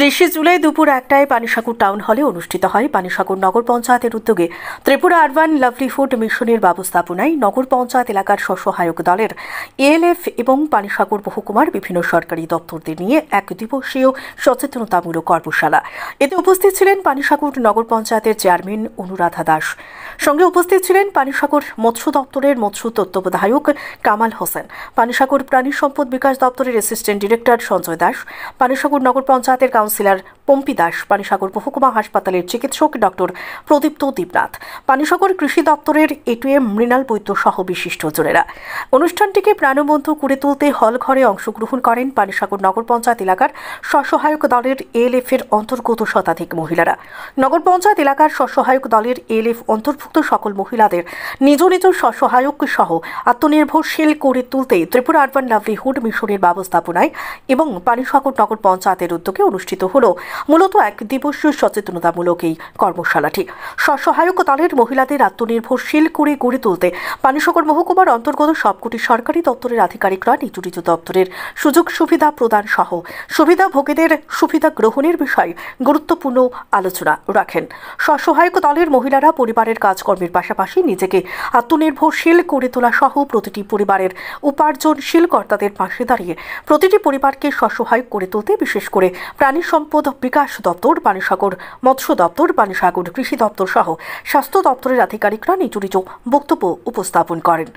30 জুলাই দুপুর 1টায় পানিসাগর টাউন হলে অনুষ্ঠিত হয় পানিসাগর নগর পঞ্চায়েতের উদ্যোগে ত্রিপুরা আরবান লাভলিহুড মিশনের ব্যবস্থাপনায় নগর পঞ্চায়েত এলাকার স্বসহায়ক দলের এএলএফ এবং পানিসাগর মহকুমার বিভিন্ন সরকারি দপ্তরদের নিয়ে এক দিবসীয় সচেতনতামূলক কর্মশালা। এতে উপস্থিত ছিলেন পানিসাগর নগর পঞ্চায়েতের চেয়ারম্যান অনুরাধা দাস। সঙ্গে উপস্থিত ছিলেন পানিসাগর মৎস্য দপ্তরের মৎস্য তত্ত্বাবধায়ক কামাল হোসেন, পানিসাগর প্রাণী সম্পদ বিকাশ দপ্তরের অ্যাসিস্ট্যান্ট ডিরেক্টর সঞ্জয় দাস, পানিসাগর নগর পঞ্চায়েতের কাউন্সিলর পম্পি দাস, পানিসাগর মহকুমা হাসপাতালের চিকিৎসক ডক্টর প্রদীপ্ত দীপনাথ, পানিসাগর কৃষি দপ্তরের এটিএম মৃণাল বৈদ্য সহ বিশিষ্টজনেরা। অনুষ্ঠানটিকে প্রাণবন্ত করে তুলতে হল ঘরে অংশগ্রহণ করেন পানিসাগর নগর পঞ্চায়েত এলাকার স্বসহায়ক দলের এএলএফ এর অন্তর্গত শতাধিক মহিলারা। নগর পঞ্চায়েত এলাকার স্বসহায়ক দলের এএলএফ অন্তর্ভুক্ত সকল মহিলাদের নিজ নিজ স্বসহায়ক সহ আত্মনির্ভরশীল করে তুলতে ত্রিপুরা আরবান লাভলিহুড মিশনের ব্যবস্থাপনায় এবং পানিসাগর নগর পঞ্চায়েতের উদ্যোগে অনুষ্ঠিত হল মূলত এক দিবসীয় সচেতনতামূলক এই কর্মশালাটি। স্বসহায়ক দলের মহিলাদের আত্মনির্ভরশীল করে গড়ে তুলতে পানিসাগর মহকুমার অন্তর্গত সবকটি সরকারি দপ্তরের আধিকারিকরা নিজ নিজ দপ্তরের সুযোগ সুবিধা প্রদান সহ সুবিধাভোগীদের সুবিধা গ্রহণের বিষয়ে গুরুত্বপূর্ণ আলোচনা রাখেন। স্বসহায়ক দলের মহিলারা পরিবারের কাজকর্মের পাশাপাশি নিজেকে আত্মনির্ভরশীল করে তোলা সহ প্রতিটি পরিবারের উপার্জনশীল কর্তাদের পাশে দাঁড়িয়ে প্রতিটি পরিবারকে স্বসহায়ক করে তুলতে বিশেষ করে প্রাণী সম্পদ বিকাশ দপ্তর, পানিসাগর মৎস্য দপ্তর, পানিসাগর কৃষি দপ্তর সহ স্বাস্থ্য দপ্তরের আধিকারিকরা নিজ নিজ বক্তব্য উপস্থাপন করেন।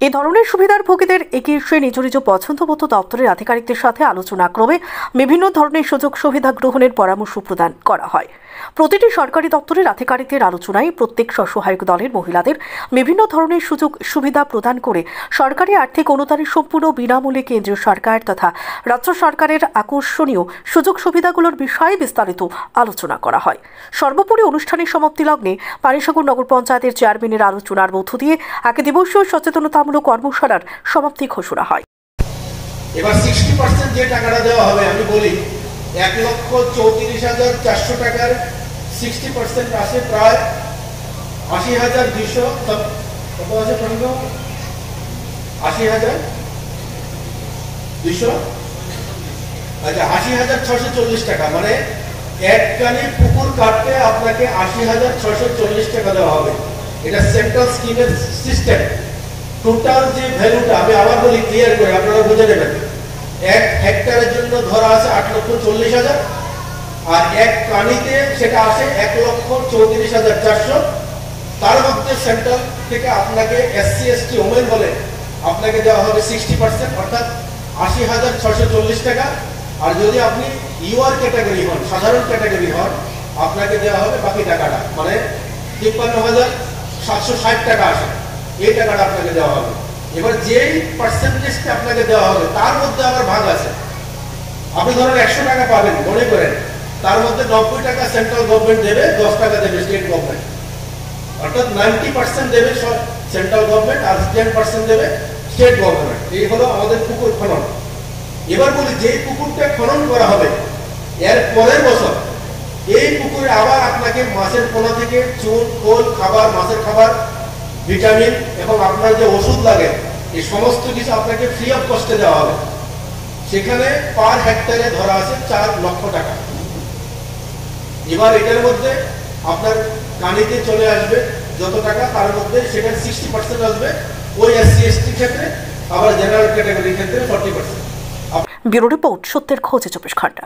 এ ধরনের সুবিধার ভোগীদের এগিয়ে এসে নিজ নিজ পছন্দমতো দপ্তরের আধিকারিকদের সাথে আলোচনা ক্রমে বিভিন্ন ধরনের সুযোগ সুবিধা গ্রহণের পরামর্শ প্রদান করা হয়। প্রতিটি সরকারি দপ্তরের আধিকারিকদের আলোচনায় প্রত্যেক স্বসহায়ক দলের মহিলাদের বিভিন্ন ধরনের সুযোগ সুবিধা প্রদান করে সরকারি আর্থিক অনুদানের সম্পূর্ণ বিনামূল্যে কেন্দ্রীয় সরকার তথা রাজ্য সরকারের আকর্ষণীয় সুযোগ সুবিধাগুলোর বিষয়ে বিস্তারিত আলোচনা করা হয়। সর্বোপরি অনুষ্ঠানের সমাপ্তি লগ্নে পানিসাগর নগর পঞ্চায়েতের চেয়ারম্যানের আলোচনার মধ্য দিয়ে এক দিবসীয় সচেতনতামূলক কর্মশালার সমাপ্তি ঘোষণা হয়। এবার 60% যে টাকাটা দেওয়া হবে, আমি বলি 1,34,400 টাকার 60% আসে প্রায় 80,200। কত আছে? 80,200। আচ্ছা, 80,640 টাকা, মানে এক কানি পুকুর কাটতে আপনাকে 80,640 টাকা দেওয়া হবে। এটা সেন্ট্রাল স্কিমের সিস্টেম। টোটাল যে ভ্যালুটা, আমি আবার বলি ক্লিয়ার করে আপনারা বুঝে নেবেন, 1 হেক্টরের জন্য ধরা আছে 8,40,000, আর এক কানিতে সেটা আসে 1,34,400। তার মধ্যে সেন্ট্রাল থেকে আপনাকে SC ST ওমেন বলে আপনাকে দেওয়া হবে 60%, অর্থাৎ 80,640 টাকা। আর যদি আপনি ইউআর ক্যাটাগরি হন, সাধারণ ক্যাটাগরি হন, আপনাকে দেওয়া হবে বাকি টাকাটা, মানে 53,760 টাকা আসে, এই টাকাটা আপনাকে দেওয়া হবে। এবার যেই পার্সেন্টেজটা আপনাকে দেওয়া হবে তার মধ্যে আবার ভাগ আছে। আপনি ধরেন 100 টাকা পাবেন মনে করেন, তার মধ্যে 90 টাকা সেন্ট্রাল গভর্নমেন্ট দেবে, 10 টাকা দেবে স্টেট গভর্নমেন্ট, অর্থাৎ 90% দেবে সেন্ট্রাল গভর্নমেন্ট আর 10% দেবে স্টেট গভর্নমেন্ট। এই হলো আমাদের পুকুর খনন। এবার বলি, যেই পুকুরটা খনন করা হবে এর পরের বছর এই পুকুরে আবার আপনাকে মাছের পোনা থেকে চুন, খোল, খাবার, মাছের খাবার, ভিটামিন এবং আপনার যে ওষুধ লাগে এই সমস্ত কিছু আপনাকে ফ্রি অফ কস্টে দেওয়া হবে। সেখানে পার হেক্টরে ধরা আছে 4 লক্ষ টাকা। এবার এটার মধ্যে আপনার কানিতে চলে আসবে যত টাকা, তার মধ্যে সেখানে 60% আসবে ওই SC ST ক্ষেত্রে, আবার জেনারেল ক্যাটাগরির ক্ষেত্রে 40%। ব্যুরো রিপোর্ট, সত্যের খোঁজে 24 ঘন্টা।